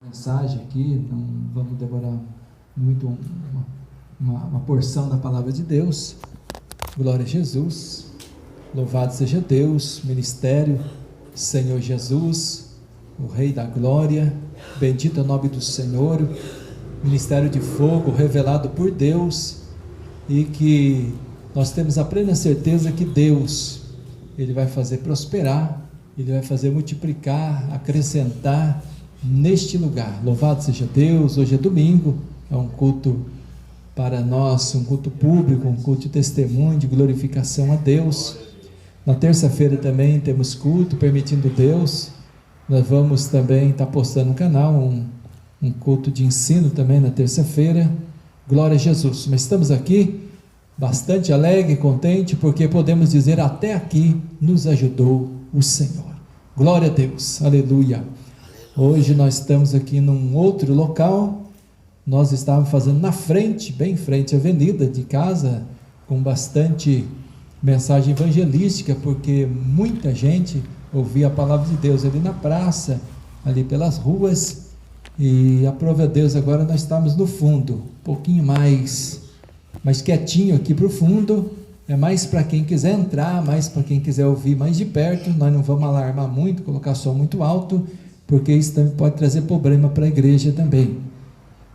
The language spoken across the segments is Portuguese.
Mensagem aqui, não vamos demorar muito uma porção da palavra de Deus. Glória a Jesus, louvado seja Deus, ministério, Senhor Jesus, o Rei da Glória, bendito é o nome do Senhor, ministério de fogo revelado por Deus, e que nós temos a plena certeza que Deus, Ele vai fazer prosperar, Ele vai fazer multiplicar, acrescentar neste lugar. Louvado seja Deus. Hoje é domingo, é um culto para nós, um culto público, um culto de testemunho, de glorificação a Deus. Na terça-feira também temos culto, permitindo Deus. Nós vamos também estar postando no canal um culto de ensino também na terça-feira. Glória a Jesus. Mas estamos aqui bastante alegre e contente, porque podemos dizer: até aqui nos ajudou o Senhor. Glória a Deus, aleluia. Hoje nós estamos aqui num outro local. Nós estávamos fazendo na frente, bem em frente à avenida de casa, com bastante mensagem evangelística, porque muita gente ouvia a palavra de Deus ali na praça, ali pelas ruas. E aprove a Deus, agora nós estamos no fundo, um pouquinho mais quietinho aqui para o fundo. É mais para quem quiser entrar, mais para quem quiser ouvir mais de perto. Nós não vamos alarmar muito, colocar som muito alto, porque isso também pode trazer problema para a igreja também.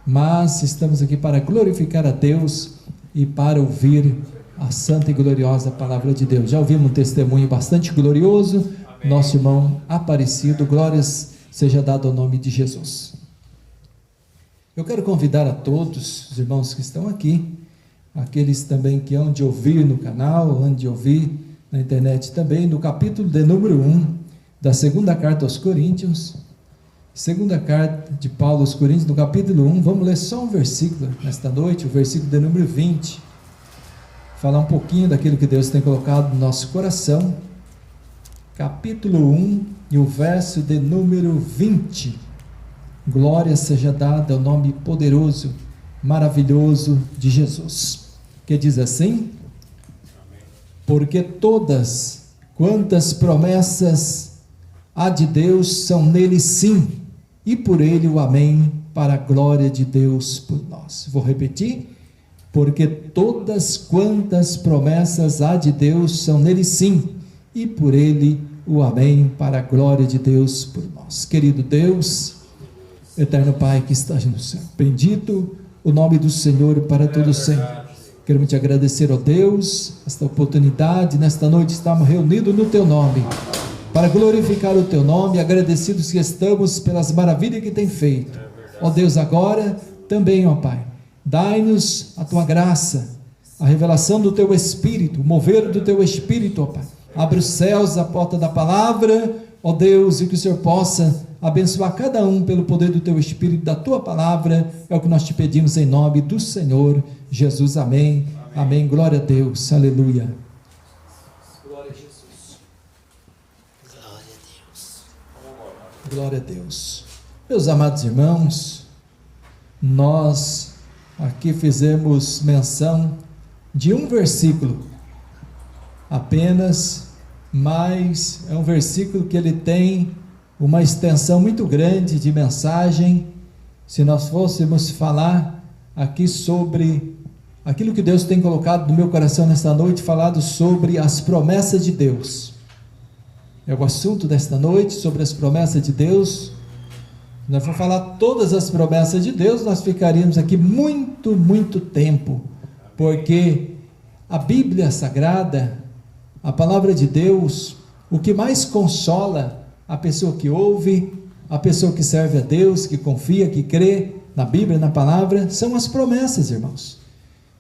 Mas estamos aqui para glorificar a Deus e para ouvir a santa e gloriosa palavra de Deus. Já ouvimos um testemunho bastante glorioso. Amém. Nosso irmão Aparecido, glórias seja dado ao nome de Jesus. Eu quero convidar a todos os irmãos que estão aqui, aqueles também que hão de ouvir no canal, hão de ouvir na internet também, no capítulo de número 1 da segunda carta aos Coríntios, segunda carta de Paulo aos Coríntios, no capítulo 1, vamos ler só um versículo nesta noite, o versículo de número 20, falar um pouquinho daquilo que Deus tem colocado no nosso coração, capítulo 1 e o verso de número 20, glória seja dada ao nome poderoso, maravilhoso de Jesus, que diz assim: porque todas quantas promessas há de Deus são nele sim, e por ele o amém, para a glória de Deus por nós. Vou repetir: porque todas quantas promessas há de Deus são nele sim, e por ele o amém, para a glória de Deus por nós. Querido Deus, eterno Pai que estás no céu, bendito o nome do Senhor para todo sempre. Queremos te agradecer, ó Deus, esta oportunidade, nesta noite estamos reunidos no teu nome, para glorificar o teu nome, agradecidos que estamos pelas maravilhas que tem feito. Ó Deus, agora também, ó Pai, dai-nos a tua graça, a revelação do teu Espírito, o mover do teu Espírito, ó Pai. Abre os céus, a porta da palavra, ó Deus, e que o Senhor possa abençoar cada um pelo poder do teu Espírito, da tua palavra. É o que nós te pedimos em nome do Senhor Jesus, amém, amém. Glória a Deus, aleluia. Glória a Jesus. Glória a Deus. Glória a Deus. Meus amados irmãos, nós aqui fizemos menção de um versículo apenas, mas é um versículo que ele tem uma extensão muito grande de mensagem. Se nós fôssemos falar aqui sobre aquilo que Deus tem colocado no meu coração nesta noite, falado sobre as promessas de Deus, é o assunto desta noite, sobre as promessas de Deus. Se nós for falar todas as promessas de Deus, nós ficaríamos aqui muito tempo, porque a Bíblia Sagrada, a palavra de Deus, o que mais consola a pessoa que ouve, a pessoa que serve a Deus, que confia, que crê na Bíblia, na palavra, são as promessas, irmãos.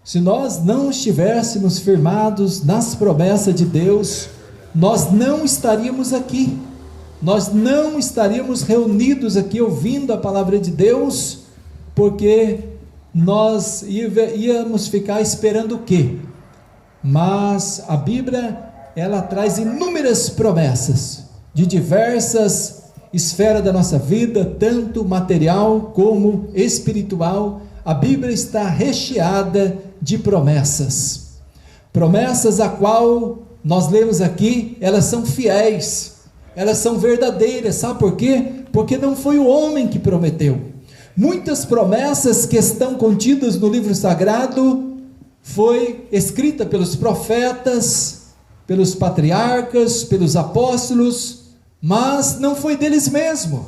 Se nós não estivéssemos firmados nas promessas de Deus, nós não estaríamos aqui, nós não estaríamos reunidos aqui ouvindo a palavra de Deus, porque nós íamos ficar esperando o quê? Mas a Bíblia, ela traz inúmeras promessas, de diversas esferas da nossa vida, tanto material como espiritual. A Bíblia está recheada de promessas, promessas a qual nós lemos aqui, elas são fiéis, elas são verdadeiras. Sabe por quê? porque não foi o homem que prometeu. Muitas promessas que estão contidas no livro sagrado foi escrita pelos profetas, pelos patriarcas, pelos apóstolos, mas não foi deles mesmos.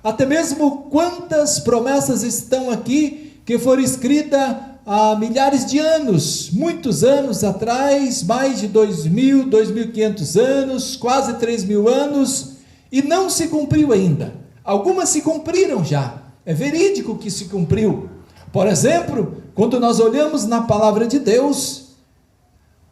Até mesmo quantas promessas estão aqui que foram escritas há milhares de anos, muitos anos atrás, mais de 2.000, 2.500 anos, quase 3.000 anos, e não se cumpriu ainda. Algumas se cumpriram já, é verídico que se cumpriu. Por exemplo, quando nós olhamos na palavra de Deus,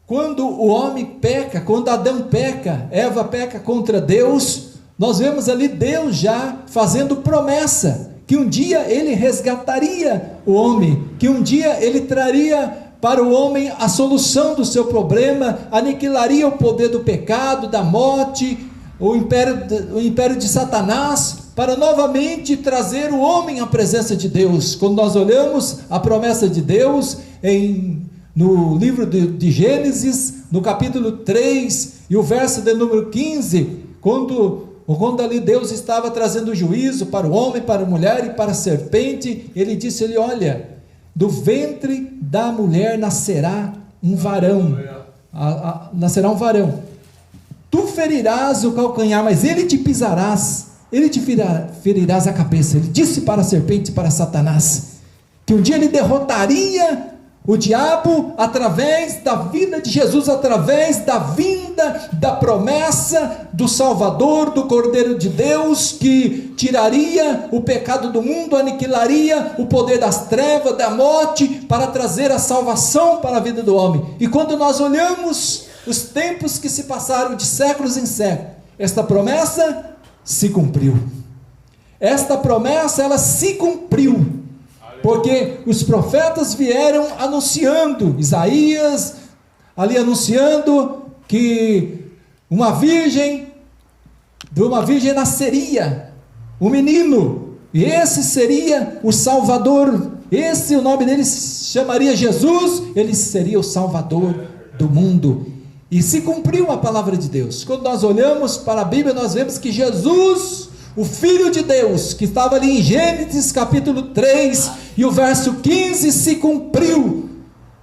quando o homem peca, quando Adão peca, Eva peca contra Deus, nós vemos ali Deus já fazendo promessa, que um dia ele resgataria o homem, que um dia ele traria para o homem a solução do seu problema, aniquilaria o poder do pecado, da morte, o império de Satanás, para novamente trazer o homem à presença de Deus. Quando nós olhamos a promessa de Deus no livro de Gênesis, no capítulo 3, e o verso de número 15, quando ali Deus estava trazendo juízo para o homem, para a mulher e para a serpente, ele disse, olha, do ventre da mulher nascerá um varão, nascerá um varão, tu ferirás o calcanhar, mas ele te pisarás, ele te ferirás a cabeça. Ele disse para a serpente, para Satanás, que um dia ele derrotaria o diabo através da vida de Jesus, através da vinda, da promessa do Salvador, do Cordeiro de Deus, que tiraria o pecado do mundo, aniquilaria o poder das trevas, da morte, para trazer a salvação para a vida do homem. E quando nós olhamos os tempos que se passaram de séculos em séculos, esta promessa se cumpriu. Esta promessa, ela se cumpriu. Porque os profetas vieram anunciando, Isaías, ali anunciando que de uma virgem nasceria um menino, e esse seria o Salvador, o nome dele se chamaria Jesus, ele seria o Salvador do mundo, e se cumpriu a palavra de Deus. Quando nós olhamos para a Bíblia, nós vemos que Jesus, o Filho de Deus, que estava ali em Gênesis capítulo 3, e o verso 15 se cumpriu,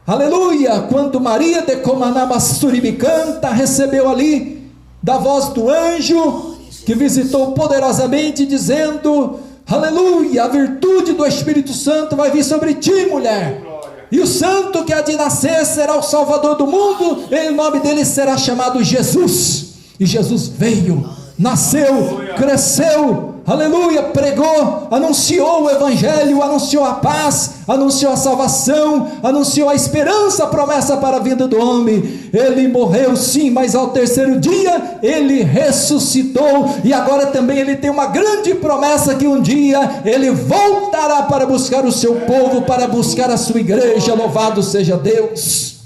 aleluia, quando Maria de Comanamassuribe canta, recebeu ali, da voz do anjo, que visitou poderosamente, dizendo, aleluia, a virtude do Espírito Santo vai vir sobre ti, mulher, e o santo que há de nascer será o Salvador do mundo, e o nome dele será chamado Jesus, e Jesus veio, nasceu, cresceu, aleluia, pregou, anunciou o evangelho, anunciou a paz, anunciou a salvação, anunciou a esperança, a promessa para a vida do homem. Ele morreu sim, mas ao terceiro dia ele ressuscitou, e agora também ele tem uma grande promessa, que um dia ele voltará para buscar o seu povo, para buscar a sua igreja. Louvado seja Deus.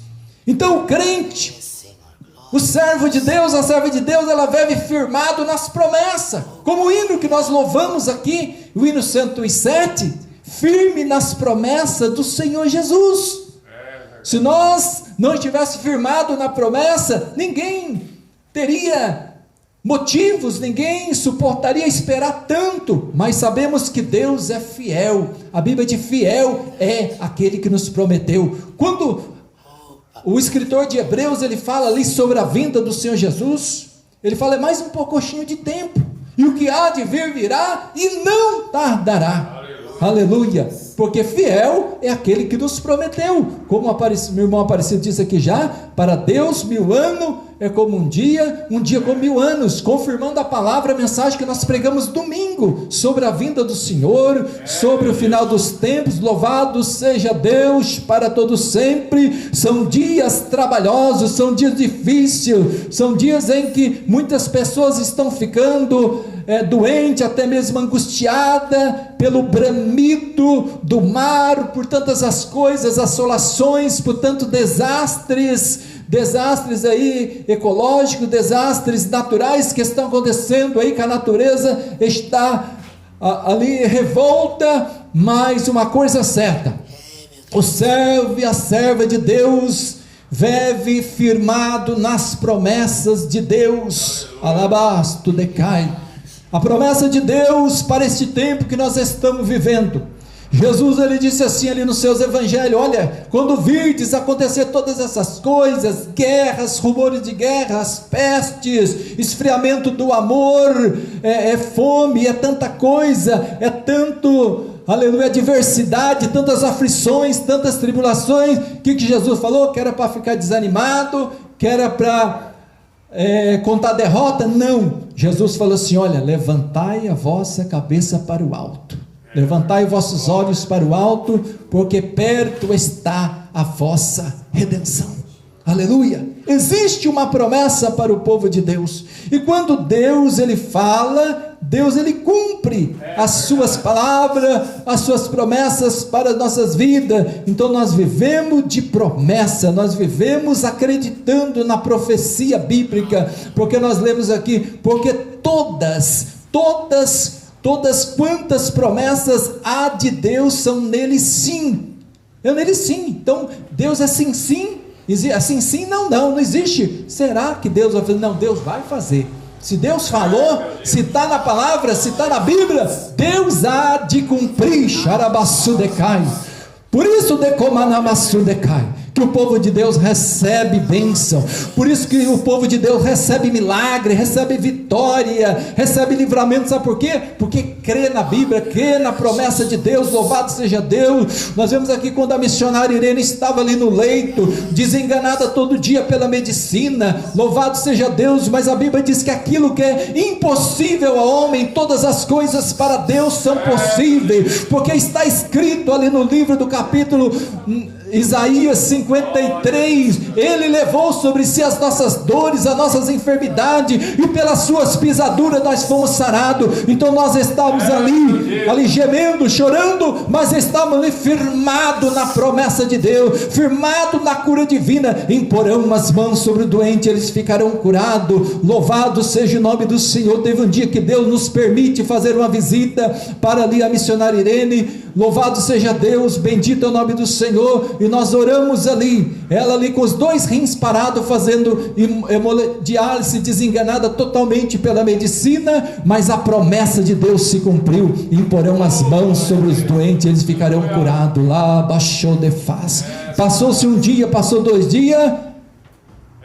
Então o crente, o servo de Deus, a serva de Deus, ela vive firmado nas promessas, como o hino que nós louvamos aqui, o hino 107, firme nas promessas do Senhor Jesus. Se nós não estivéssemos firmados na promessa, ninguém teria motivos, ninguém suportaria esperar tanto, mas sabemos que Deus é fiel. A Bíblia diz: fiel é aquele que nos prometeu. Quando o escritor de Hebreus, ele fala ali sobre a vinda do Senhor Jesus, ele fala, é mais um pouquinho de tempo, e o que há de vir virá, e não tardará. Aleluia, porque fiel é aquele que nos prometeu, como meu irmão Aparecido disse aqui já, para Deus 1000 anos é como um dia como 1000 anos, confirmando a palavra, a mensagem que nós pregamos domingo, sobre a vinda do Senhor, sobre o final dos tempos. Louvado seja Deus para todos sempre. São dias trabalhosos, são dias difíceis, são dias em que muitas pessoas estão ficando doente, até mesmo angustiada pelo bramido do mar, por tantas as coisas, assolações, por tantos desastres aí ecológicos, desastres naturais que estão acontecendo aí, que a natureza está ali revolta. Mas uma coisa certa, o servo e a serva de Deus vive firmado nas promessas de Deus. Alabasto decai. A promessa de Deus para este tempo que nós estamos vivendo. Jesus, ele disse assim ali nos seus evangelhos: olha, quando virdes acontecer todas essas coisas, guerras, rumores de guerras, pestes, esfriamento do amor, fome, é tanta coisa, é tanto, aleluia, diversidade, tantas aflições, tantas tribulações. O que Jesus falou? Que era para ficar desanimado, que era para contar derrota? Não, Jesus falou assim: olha, levantai a vossa cabeça para o alto, levantai vossos olhos para o alto, porque perto está a vossa redenção. Aleluia! Existe uma promessa para o povo de Deus, e quando Deus ele fala, Deus ele cumpre as suas palavras, as suas promessas para as nossas vidas. Então nós vivemos de promessa, nós vivemos acreditando na profecia bíblica, porque nós lemos aqui, porque todas quantas promessas há de Deus são nele sim, é nele sim. Então Deus é sim, sim, assim sim, não existe. Será que Deus vai fazer? Não, Deus vai fazer. Se Deus falou, se está na palavra, se está na Bíblia, Deus há de cumprir. Xarabassudecai. Por isso, decomanamasudecai, que o povo de Deus recebe bênção, por isso que o povo de Deus recebe milagre, recebe vitória, recebe livramento. Sabe por quê? Porque crê na Bíblia, crê na promessa de Deus. Louvado seja Deus. Nós vemos aqui quando a missionária Irene estava ali no leito, desenganada todo dia pela medicina, louvado seja Deus, mas a Bíblia diz que aquilo que é impossível ao homem, todas as coisas para Deus são possíveis, porque está escrito ali no livro do capítulo Isaías 53, ele levou sobre si as nossas dores, as nossas enfermidades, e pelas suas pisaduras nós fomos sarados. Então nós estávamos ali gemendo, chorando, mas estávamos ali firmados na promessa de Deus, firmados na cura divina. Imporão as mãos sobre o doente, eles ficarão curados. Louvado seja o nome do Senhor. Teve um dia que Deus nos permite fazer uma visita para ali a missionária Irene. Louvado seja Deus, bendito é o nome do Senhor. E nós oramos ali, ela ali com os 2 rins parados, fazendo hemodiálise, desenganada totalmente pela medicina, mas a promessa de Deus se cumpriu. Imporão as mãos sobre os doentes, eles ficarão curados. Lá baixou de face. Passou-se um dia, passou 2 dias,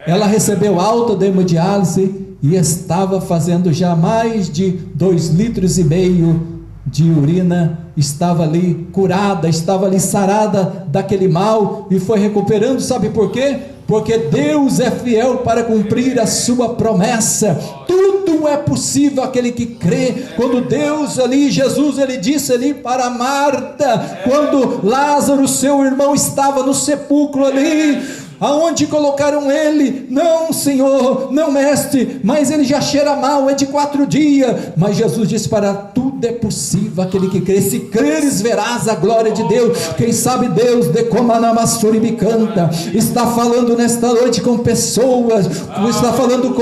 ela recebeu alta da hemodiálise e estava fazendo já mais de 2,5 litros de urina, estava ali curada, estava ali sarada daquele mal e foi recuperando. Sabe por quê? Porque Deus é fiel para cumprir a sua promessa. Tudo é possível aquele que crê. Quando Deus ali, Jesus, ele disse ali para Marta, quando Lázaro, seu irmão, estava no sepulcro ali, aonde colocaram ele? Não, Senhor, não, mestre, mas ele já cheira mal, é de 4 dias. Mas Jesus disse: para tudo é possível aquele que crê. Se creres, verás a glória de Deus. Quem sabe Deus canta está falando nesta noite com pessoas, está falando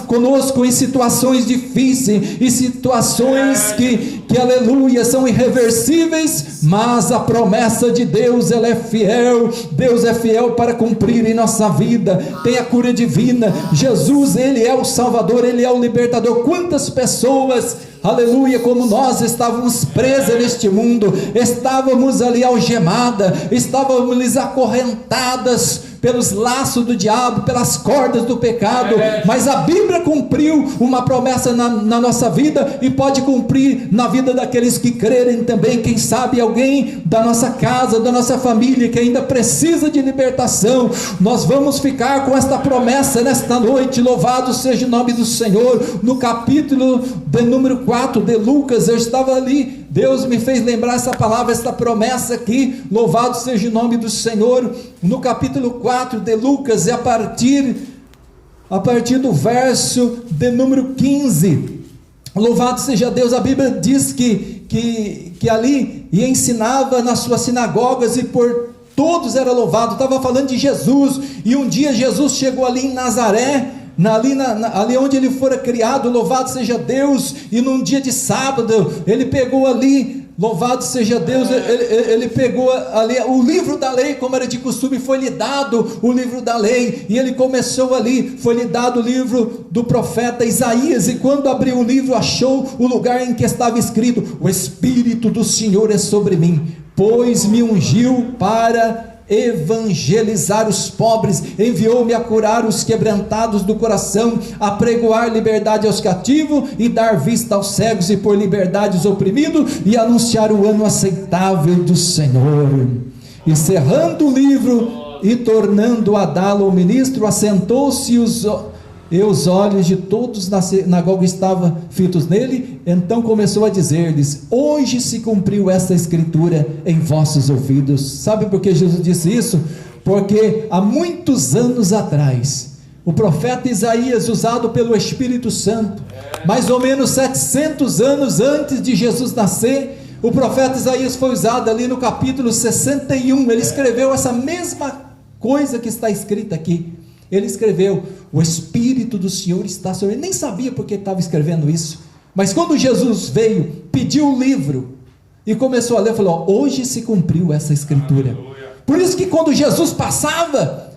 conosco em situações difíceis, em situações que aleluia, são irreversíveis, mas a promessa de Deus, ela é fiel. Deus é fiel para cumprir em nossa vida. Tem a cura divina. Jesus, ele é o Salvador, ele é o libertador. Quantas pessoas, aleluia, como nós estávamos presas neste mundo, estávamos ali algemadas, estávamos acorrentadas pelos laços do diabo, pelas cordas do pecado, mas a Bíblia cumpriu uma promessa na nossa vida, e pode cumprir na vida daqueles que crerem também. Quem sabe alguém da nossa casa, da nossa família, que ainda precisa de libertação, nós vamos ficar com esta promessa nesta noite. Louvado seja o nome do Senhor. No capítulo de número 4 de Lucas, eu estava ali, Deus me fez lembrar essa palavra, esta promessa aqui. Louvado seja o nome do Senhor. No capítulo 4 de Lucas, a partir do verso de número 15, louvado seja Deus. A Bíblia diz que ali e ensinava nas suas sinagogas, e por todos era louvado. Estava falando de Jesus, e um dia Jesus chegou ali em Nazaré, ali onde ele fora criado, louvado seja Deus, e num dia de sábado, ele pegou ali, Louvado seja Deus, ele pegou ali o livro da lei, como era de costume, foi-lhe dado o livro da lei, e ele começou ali, foi-lhe dado o livro do profeta Isaías, e quando abriu o livro, achou o lugar em que estava escrito: o Espírito do Senhor é sobre mim, pois me ungiu para evangelizar os pobres, enviou-me a curar os quebrantados do coração, a pregoar liberdade aos cativos, e dar vista aos cegos, e pôr liberdade aos oprimidos, e anunciar o ano aceitável do Senhor. E cerrando o livro, e tornando a dá-lo ao ministro, assentou-se, e os olhos de todos na sinagoga estavam fitos nele. Então começou a dizer-lhes: hoje se cumpriu esta escritura em vossos ouvidos. Sabe por que Jesus disse isso? Porque há muitos anos atrás, o profeta Isaías, usado pelo Espírito Santo, mais ou menos 700 anos antes de Jesus nascer, o profeta Isaías foi usado ali no capítulo 61, ele escreveu essa mesma coisa que está escrita aqui. Ele escreveu: o Espírito do Senhor está sobre ele. Nem sabia porque estava escrevendo isso, mas quando Jesus veio, pediu o livro e começou a ler, falou: hoje se cumpriu essa escritura. Por isso que quando Jesus passava,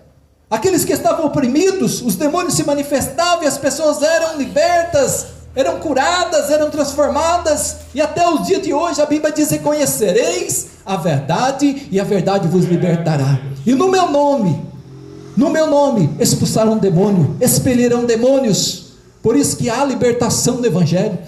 aqueles que estavam oprimidos, os demônios se manifestavam e as pessoas eram libertas, eram curadas, eram transformadas. E até os dias de hoje a Bíblia diz: conhecereis a verdade e a verdade vos libertará. E no meu nome expulsaram demônio, expelirão demônios. Por isso que há libertação no Evangelho.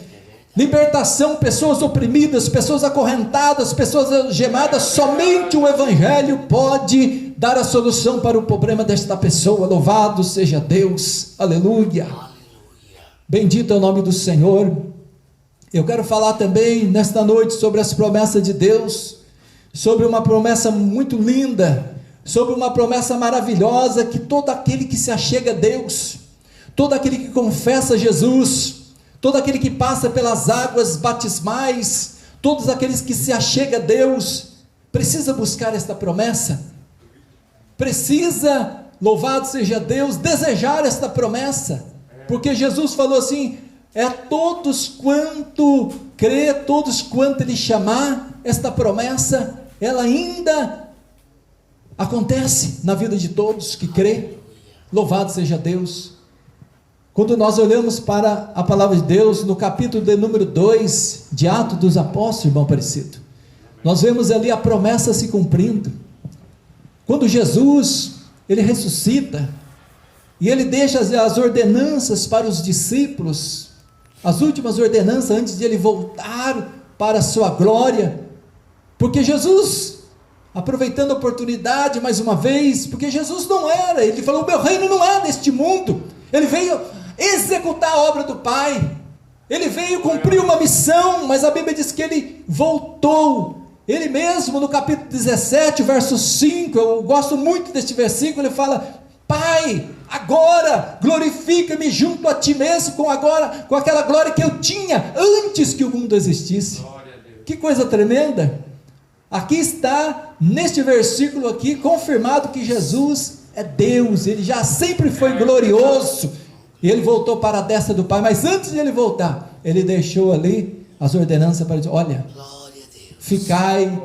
Libertação, pessoas oprimidas, pessoas acorrentadas, pessoas algemadas. Somente o Evangelho pode dar a solução para o problema desta pessoa. Louvado seja Deus, aleluia. Bendito é o nome do Senhor. Eu quero falar também nesta noite sobre as promessas de Deus, sobre uma promessa muito linda, sobre uma promessa maravilhosa, que todo aquele que se achega a Deus, todo aquele que confessa Jesus, todo aquele que passa pelas águas batismais, todos aqueles que se achegam a Deus, precisa buscar esta promessa, precisa, louvado seja Deus, desejar esta promessa, porque Jesus falou assim: é todos quanto crê, todos quanto Ele chamar, esta promessa, ela ainda acontece na vida de todos que crê. Louvado seja Deus. Quando nós olhamos para a palavra de Deus, no capítulo de número 2, de Atos dos Apóstolos, irmão Aparecido, nós vemos ali a promessa se cumprindo. Quando Jesus, Ele ressuscita, e Ele deixa as ordenanças para os discípulos, as últimas ordenanças antes de Ele voltar para a sua glória, porque Jesus, aproveitando a oportunidade mais uma vez, porque Jesus não era, Ele falou: o meu reino não é deste mundo. Ele veio executar a obra do Pai, Ele veio cumprir uma missão, mas a Bíblia diz que Ele voltou. Ele mesmo, no capítulo 17, verso 5, eu gosto muito deste versículo, Ele fala: Pai, agora glorifica-me junto a Ti mesmo, com aquela glória que eu tinha antes que o mundo existisse. Que coisa tremenda! Aqui está, neste versículo aqui, confirmado que Jesus é Deus, Ele já sempre foi glorioso, e Ele voltou para a destra do Pai, mas antes de Ele voltar, Ele deixou ali as ordenanças para dizer: olha, ficai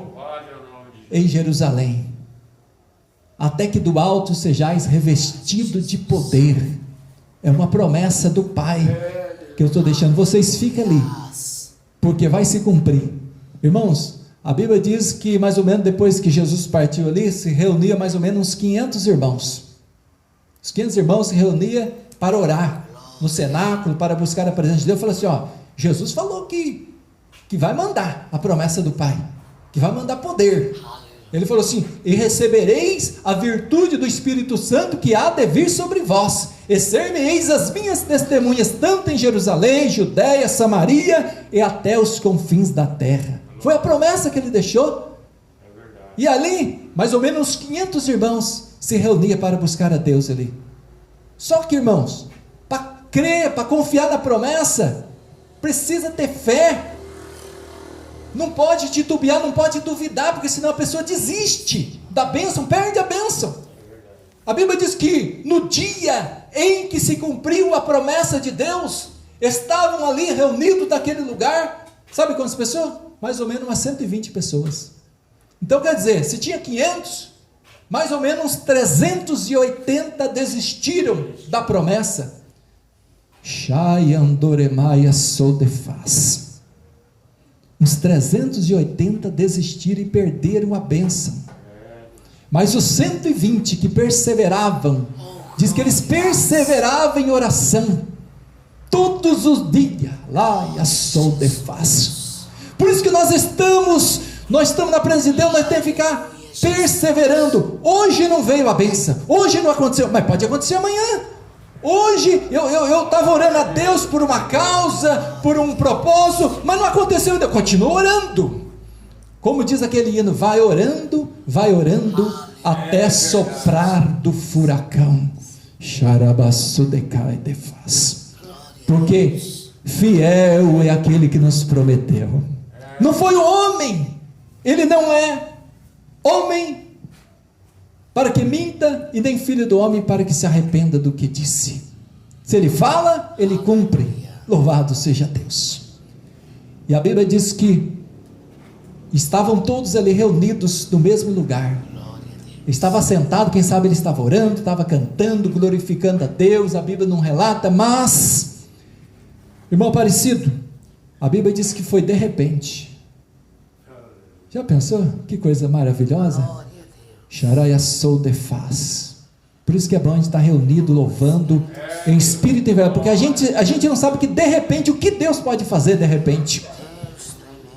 em Jerusalém, até que do alto sejais revestido de poder. É uma promessa do Pai, que eu estou deixando, vocês fiquem ali, porque vai se cumprir. Irmãos, a Bíblia diz que mais ou menos depois que Jesus partiu ali, se reunia mais ou menos uns 500 irmãos. Os 500 irmãos se reuniam para orar no cenáculo, para buscar a presença de Deus. Falou assim: ó, Jesus falou que vai mandar a promessa do Pai, que vai mandar poder. Ele falou assim: e recebereis a virtude do Espírito Santo que há de vir sobre vós, e ser-me-eis as minhas testemunhas, tanto em Jerusalém, Judeia, Samaria e até os confins da terra. Foi a promessa que Ele deixou. E ali, mais ou menos uns 500 irmãos se reuniam para buscar a Deus ali. Só que, irmãos, para crer, para confiar na promessa, precisa ter fé. Não pode titubear, não pode duvidar, porque senão a pessoa desiste da bênção, perde a bênção. A Bíblia diz que no dia em que se cumpriu a promessa de Deus, estavam ali reunidos naquele lugar, sabe quantas pessoas? mais ou menos umas 120 pessoas. Então quer dizer, se tinha 500, mais ou menos uns 380 desistiram da promessa. Shai andoremaia sodefaz. Uns 380 desistiram e perderam a bênção. Mas os 120 que perseveravam, diz que eles perseveravam em oração, todos os dias, lá e a sodefaz. Por isso que nós estamos na presença de Deus, nós temos que ficar perseverando. Hoje não veio a bênção, hoje não aconteceu, mas pode acontecer amanhã. Hoje eu estava orando a Deus por uma causa, por um propósito, mas não aconteceu ainda. Continua orando, como diz aquele hino, vai orando até soprar do furacão. Xarabassudecai defaz. Porque fiel é aquele que nos prometeu. Não foi o homem, ele não é homem para que minta, e nem filho do homem para que se arrependa do que disse. Se ele fala, ele cumpre. Louvado seja Deus. E a Bíblia diz que estavam todos ali reunidos no mesmo lugar. Estava sentado, quem sabe ele estava orando, estava cantando, glorificando a Deus. A Bíblia não relata, mas, irmão Aparecido, a Bíblia diz que foi de repente. Já pensou? Que coisa maravilhosa. Xaraia soldefaz. Por isso que é bom a gente estar reunido, louvando em espírito e verdade, porque a gente não sabe que de repente, o que Deus pode fazer de repente.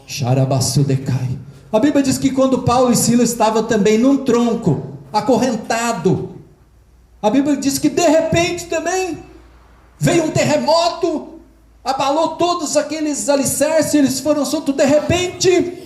Xarabassudecai. A Bíblia diz que quando Paulo e Silas estavam também num tronco, acorrentado, a Bíblia diz que de repente também veio um terremoto, abalou todos aqueles alicerces, eles foram soltos de repente.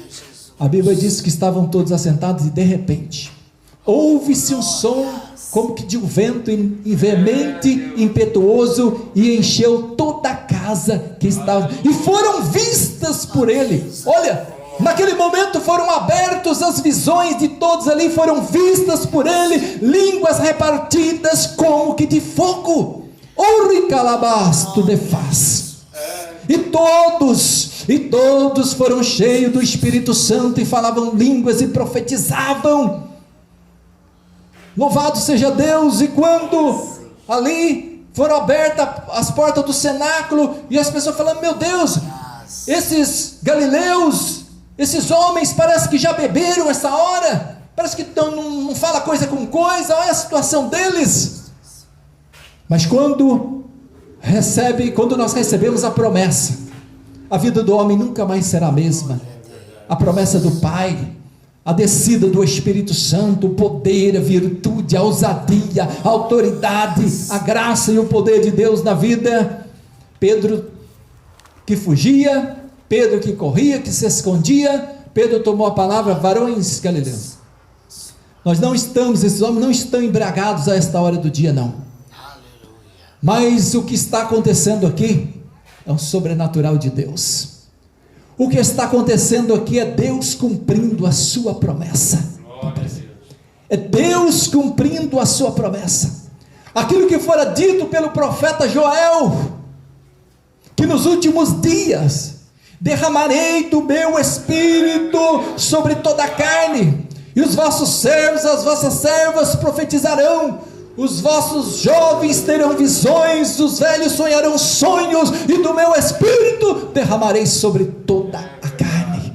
A Bíblia diz que estavam todos assentados e de repente ouve-se um som como que de um vento veemente, impetuoso, e encheu toda a casa que estava, e foram vistas por ele. Olha, naquele momento foram abertas as visões de todos ali, foram vistas por ele, línguas repartidas como que de fogo. Oricalabasto de faz. E todos foram cheios do Espírito Santo e falavam línguas e profetizavam. Louvado seja Deus. E quando ali foram abertas as portas do cenáculo, e as pessoas falando, meu Deus, esses galileus, esses homens parece que já beberam essa hora, parece que não fala coisa com coisa, olha a situação deles. Mas quando nós recebemos a promessa, a vida do homem nunca mais será a mesma. A promessa do Pai, a descida do Espírito Santo, o poder, a virtude, a ousadia, a autoridade, a graça e o poder de Deus na vida. Pedro que fugia, Pedro que corria, que se escondia, Pedro tomou a palavra, varões galileus. Esses homens não estão embriagados a esta hora do dia, não. Mas o que está acontecendo aqui é um sobrenatural de Deus. O que está acontecendo aqui é Deus cumprindo a sua promessa. É Deus cumprindo a sua promessa. Aquilo que fora dito pelo profeta Joel, que nos últimos dias derramarei do meu espírito sobre toda a carne, e os vossos servos, as vossas servas profetizarão, os vossos jovens terão visões, os velhos sonharão sonhos, e do meu espírito derramarei sobre toda a carne.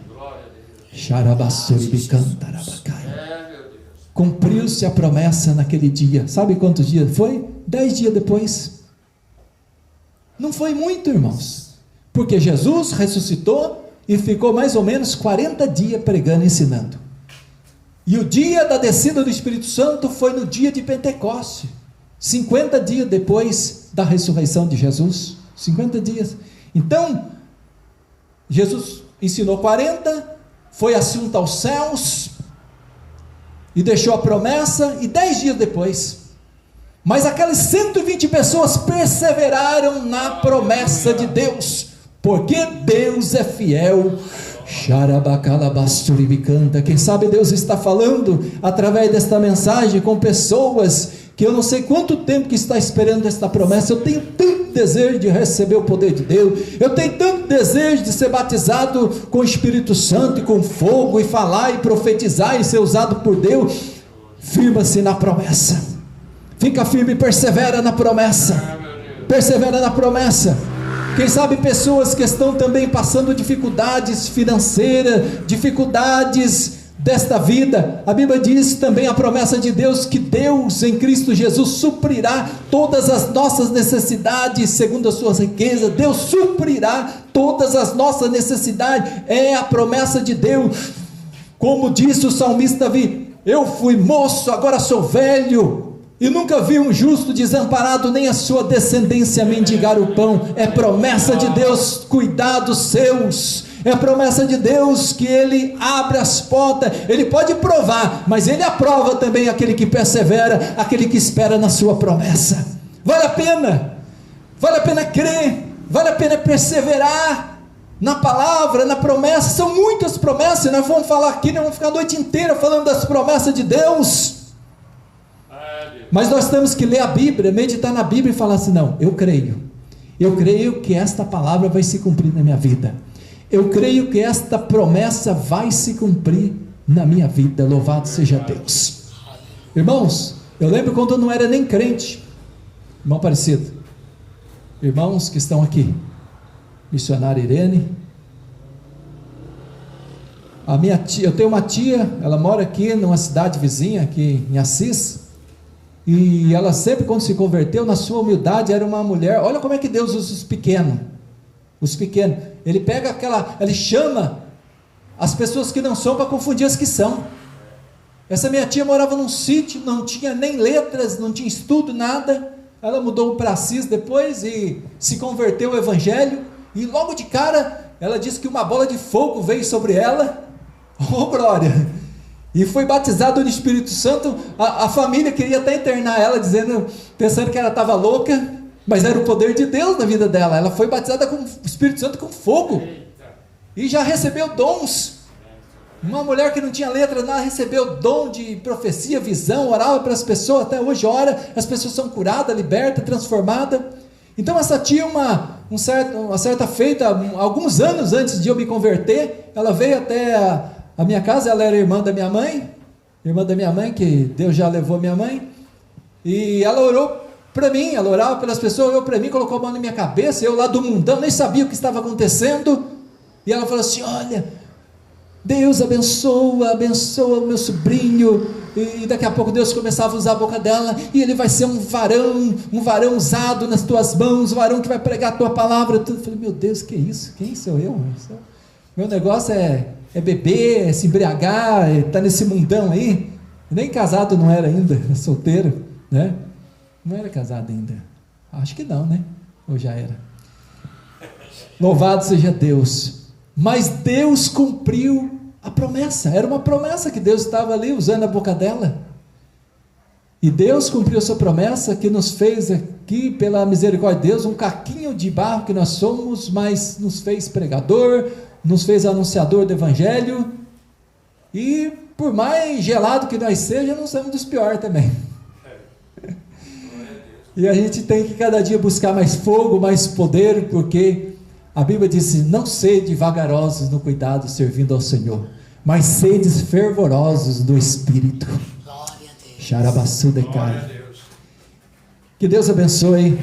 Cumpriu-se a promessa naquele dia. Sabe quantos dias foi? 10 dias depois. Não foi muito, irmãos, porque Jesus ressuscitou e ficou mais ou menos 40 dias pregando e ensinando. E o dia da descida do Espírito Santo foi no dia de Pentecoste, 50 dias depois da ressurreição de Jesus, 50 dias. Então, Jesus ensinou 40, foi assunto aos céus, e deixou a promessa, e 10 dias depois, mas aquelas 120 pessoas perseveraram na promessa de Deus, porque Deus é fiel. Quem sabe Deus está falando através desta mensagem com pessoas que eu não sei quanto tempo que está esperando esta promessa. Eu tenho tanta desejo de receber o poder de Deus, eu tenho tanto desejo de ser batizado com o Espírito Santo e com fogo, e falar e profetizar e ser usado por Deus. Firma-se na promessa, fica firme e persevera na promessa, persevera na promessa. Quem sabe pessoas que estão também passando dificuldades financeiras, dificuldades desta vida, a Bíblia diz também a promessa de Deus, que Deus em Cristo Jesus suprirá todas as nossas necessidades, segundo as suas riquezas. Deus suprirá todas as nossas necessidades, é a promessa de Deus. Como disse o salmista Davi: eu fui moço, agora sou velho, e nunca vi um justo desamparado, nem a sua descendência mendigar o pão. É promessa de Deus cuidar dos seus, é promessa de Deus que Ele abre as portas. Ele pode provar, mas Ele aprova também aquele que persevera, aquele que espera na sua promessa. Vale a pena crer, vale a pena perseverar na palavra, na promessa. São muitas promessas, nós vamos falar aqui, nós vamos ficar a noite inteira falando das promessas de Deus. Mas nós temos que ler a Bíblia, meditar na Bíblia e falar assim: não, eu creio que esta palavra vai se cumprir na minha vida, eu creio que esta promessa vai se cumprir na minha vida. Louvado seja Deus. Irmãos, eu lembro quando eu não era nem crente, irmão Aparecido, irmãos que estão aqui, missionária Irene, a minha tia, eu tenho uma tia, ela mora aqui numa cidade vizinha, aqui em Assis, e ela sempre, quando se converteu, na sua humildade, era uma mulher. Olha como é que Deus usa os pequenos, Ele pega Ele chama as pessoas que não são para confundir as que são. Essa minha tia morava num sítio, não tinha nem letras, não tinha estudo, nada. Ela mudou para Assis depois e se converteu ao Evangelho, e logo de cara, ela disse que uma bola de fogo veio sobre ela, oh glória, e foi batizada no Espírito Santo. A família queria até internar ela, pensando que ela estava louca, mas era o poder de Deus na vida dela. Ela foi batizada com o Espírito Santo, com fogo, e já recebeu dons. Uma mulher que não tinha letra, nada, recebeu dom de profecia, visão, orava para as pessoas, até hoje ora, as pessoas são curadas, libertas, transformadas. Então essa tia, uma certa feita, alguns anos antes de eu me converter, ela veio até a minha casa. Ela era irmã da minha mãe, que Deus já levou minha mãe, e ela orou para mim, ela orava pelas pessoas, orou para mim, colocou a mão na minha cabeça, eu lá do mundão, nem sabia o que estava acontecendo, e ela falou assim: olha, Deus abençoa o meu sobrinho. E daqui a pouco Deus começava a usar a boca dela, e ele vai ser um varão usado nas tuas mãos, um varão que vai pregar a tua palavra. Eu falei: meu Deus, que isso? Quem sou eu? Meu negócio é beber, é se embriagar, é estar nesse mundão aí. Nem casado não era ainda, solteiro, né? Não era casado ainda, acho que não, né? Ou já era? Louvado seja Deus. Mas Deus cumpriu a promessa, era uma promessa que Deus estava ali usando a boca dela, e Deus cumpriu a sua promessa, que nos fez aqui, pela misericórdia de Deus, um caquinho de barro que nós somos, mas nos fez pregador, nos fez anunciador do Evangelho, e por mais gelado que nós seja, não somos dos piores também. E a gente tem que cada dia buscar mais fogo, mais poder, porque a Bíblia diz: não sede vagarosos no cuidado, servindo ao Senhor, mas sedes fervorosos no Espírito. Xarabaçu de cara. Que Deus abençoe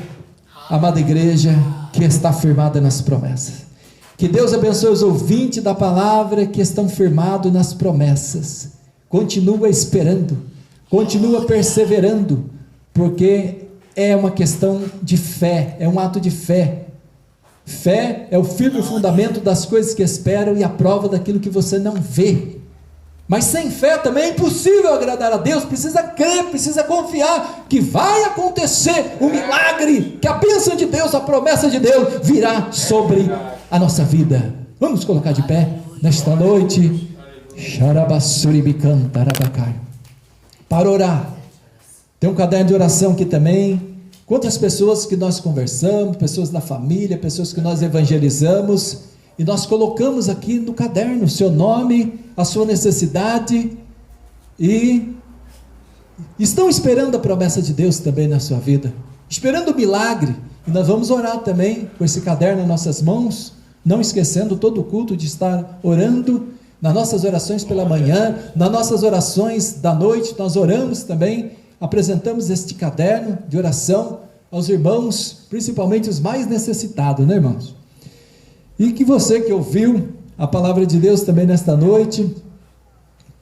a amada igreja que está firmada nas promessas. Que Deus abençoe os ouvintes da palavra que estão firmados nas promessas. Continua esperando, continua perseverando, porque é uma questão de fé, é um ato de fé. Fé é o firme fundamento das coisas que esperam e a prova daquilo que você não vê. Mas sem fé também é impossível agradar a Deus. Precisa crer, precisa confiar que vai acontecer o milagre, que a bênção de Deus, a promessa de Deus virá sobre a nossa vida. Vamos colocar de pé nesta noite para orar. Tem um caderno de oração aqui também. Quantas pessoas que nós conversamos, pessoas da família, pessoas que nós evangelizamos, e nós colocamos aqui no caderno o seu nome, a sua necessidade, e estão esperando a promessa de Deus também na sua vida, esperando o milagre, E nós vamos orar também com esse caderno em nossas mãos, não esquecendo todo o culto de estar orando, nas nossas orações pela manhã, nas nossas orações da noite, nós oramos também, apresentamos este caderno de oração aos irmãos, principalmente os mais necessitados, né, irmãos? E que você que ouviu a palavra de Deus também nesta noite,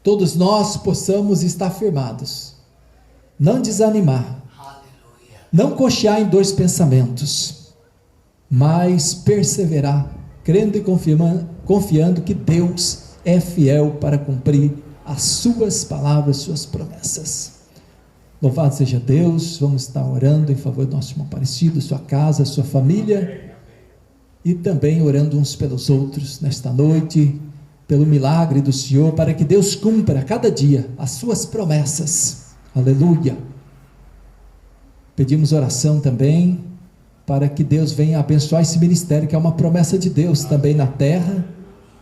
todos nós possamos estar firmados, não desanimar, não cochear em dois pensamentos, mas perseverar, crendo e confiando que Deus é fiel para cumprir as suas palavras, suas promessas. Louvado seja Deus. Vamos estar orando em favor do nosso irmão Aparecido, sua casa, sua família, e também orando uns pelos outros nesta noite, pelo milagre do Senhor, para que Deus cumpra a cada dia as suas promessas. Aleluia. Pedimos oração também para que Deus venha abençoar esse ministério, que é uma promessa de Deus também na terra.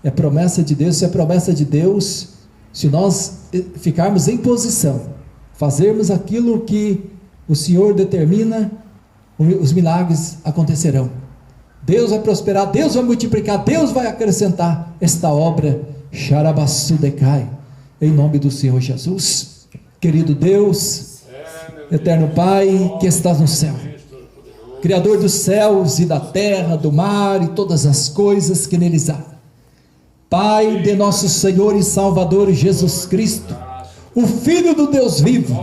É promessa de Deus. Se é promessa de Deus, se nós ficarmos em posição, fazermos aquilo que o Senhor determina, os milagres acontecerão. Deus vai prosperar, Deus vai multiplicar, Deus vai acrescentar esta obra. Xarabassudecai, em nome do Senhor Jesus. Querido Deus, eterno Pai que estás no céu, Criador dos céus e da terra, do mar e todas as coisas que neles há, Pai de nosso Senhor e Salvador Jesus Cristo, o Filho do Deus vivo,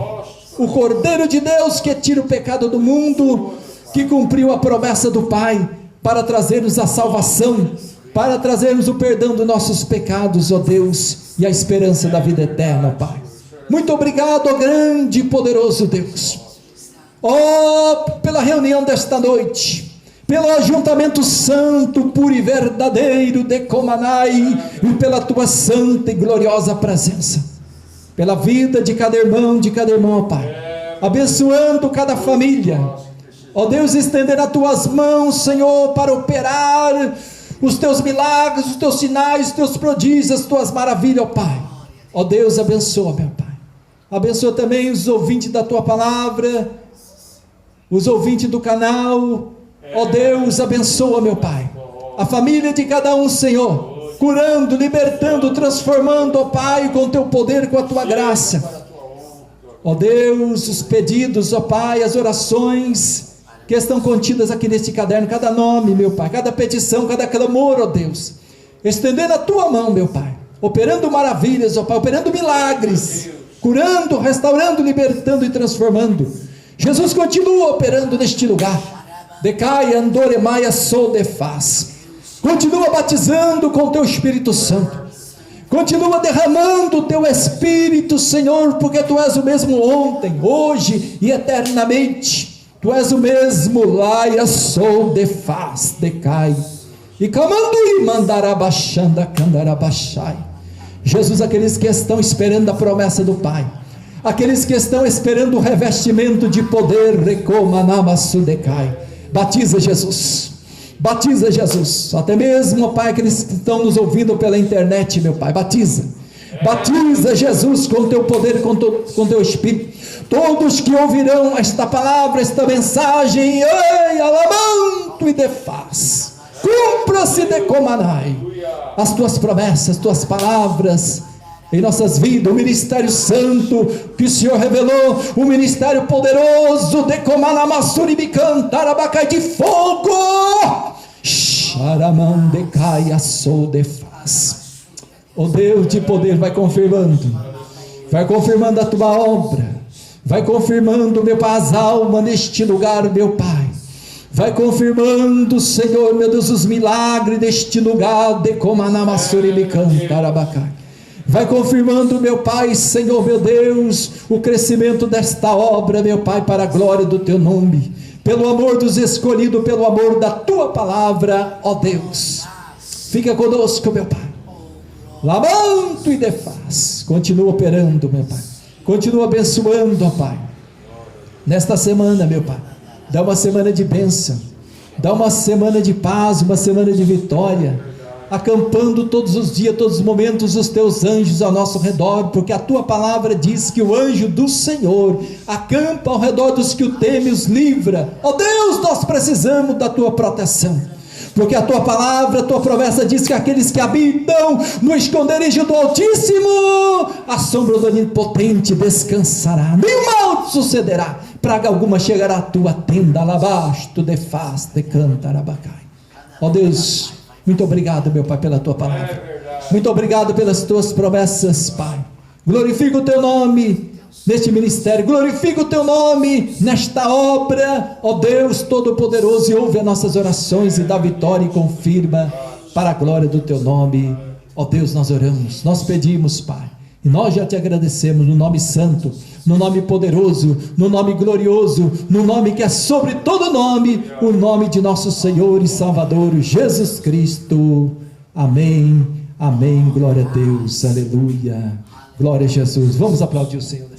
o Cordeiro de Deus que tira o pecado do mundo, que cumpriu a promessa do Pai para trazer-nos a salvação, para trazer-nos o perdão dos nossos pecados, ó Deus, e a esperança da vida eterna, ó Pai. Muito obrigado, ó grande e poderoso Deus, ó, pela reunião desta noite, pelo ajuntamento santo, puro e verdadeiro de Comanai, e pela tua santa e gloriosa presença, pela vida de cada irmão, ó Pai, abençoando cada família, ó Deus, estender as tuas mãos, Senhor, para operar os teus milagres, os teus sinais, os teus prodígios, as tuas maravilhas, ó Pai. Ó Deus, abençoa, meu Pai. Abençoa também os ouvintes da tua palavra, os ouvintes do canal. Ó Deus, abençoa, meu Pai, a família de cada um, Senhor, curando, libertando, transformando, ó Pai, com o teu poder, com a tua graça. Ó Deus, os pedidos, ó Pai, as orações que estão contidas aqui neste caderno, cada nome, meu Pai, cada petição, cada clamor, ó Deus, estendendo a tua mão, meu Pai, operando maravilhas, ó Pai, operando milagres, curando, restaurando, libertando e transformando. Jesus continua operando neste lugar. Decai, andore, maia, sol de faz. Continua batizando com o teu Espírito Santo. Continua derramando o teu Espírito, Senhor, porque tu és o mesmo ontem, hoje e eternamente. Tu és o mesmo, laia, sol de faz, decai. E camandui, mandarabaxanda, candarabaxai. Jesus, aqueles que estão esperando a promessa do Pai, aqueles que estão esperando o revestimento de poder, recomanamasudecai. Batiza Jesus, batiza Jesus, até mesmo, ó Pai, aqueles que estão nos ouvindo pela internet, meu Pai, batiza Jesus com teu poder, com teu Espírito. Todos que ouvirão esta palavra, esta mensagem, ei, alamanto e defaz, cumpra-se de Comanai, as tuas promessas, tuas palavras em nossas vidas, o ministério santo que o Senhor revelou, o ministério poderoso de Comanamassuribicantarabacai de fogo, Xaramandecai a sol de faz. Ó Deus de poder, vai confirmando a tua obra, vai confirmando, meu Pai, as almas neste lugar, meu Pai, vai confirmando, Senhor, meu Deus, os milagres deste lugar de Comanamassuribicantarabacai. Vai confirmando, meu Pai, Senhor, meu Deus, o crescimento desta obra, meu Pai, para a glória do teu nome, pelo amor dos escolhidos, pelo amor da tua palavra, ó Deus. Fica conosco, meu Pai. Lamanto e defaz. Continua operando, meu Pai. Continua abençoando, ó Pai. Nesta semana, meu Pai, dá uma semana de bênção, dá uma semana de paz, uma semana de vitória. acampando todos os dias, todos os momentos, os teus anjos ao nosso redor, porque a tua palavra diz que o anjo do Senhor acampa ao redor dos que o temem, os livra. Ó Deus, nós precisamos da tua proteção, porque a tua palavra, a tua promessa diz que aqueles que habitam no esconderijo do Altíssimo, a sombra do Onipotente descansará, nenhum mal sucederá, praga alguma chegará à tua tenda, alabasto de faz de cantarabacai. Ó Deus, muito obrigado, meu Pai, pela tua palavra, muito obrigado pelas tuas promessas, Pai. Glorifica o teu nome neste ministério, glorifica o teu nome nesta obra, ó Deus Todo-Poderoso, e ouve as nossas orações e dá vitória e confirma para a glória do teu nome. Ó Deus, nós oramos, nós pedimos, Pai, e nós já te agradecemos no nome santo, no nome poderoso, no nome glorioso, no nome que é sobre todo nome, o nome de nosso Senhor e Salvador Jesus Cristo. Amém, amém, glória a Deus, aleluia, glória a Jesus. Vamos aplaudir o Senhor.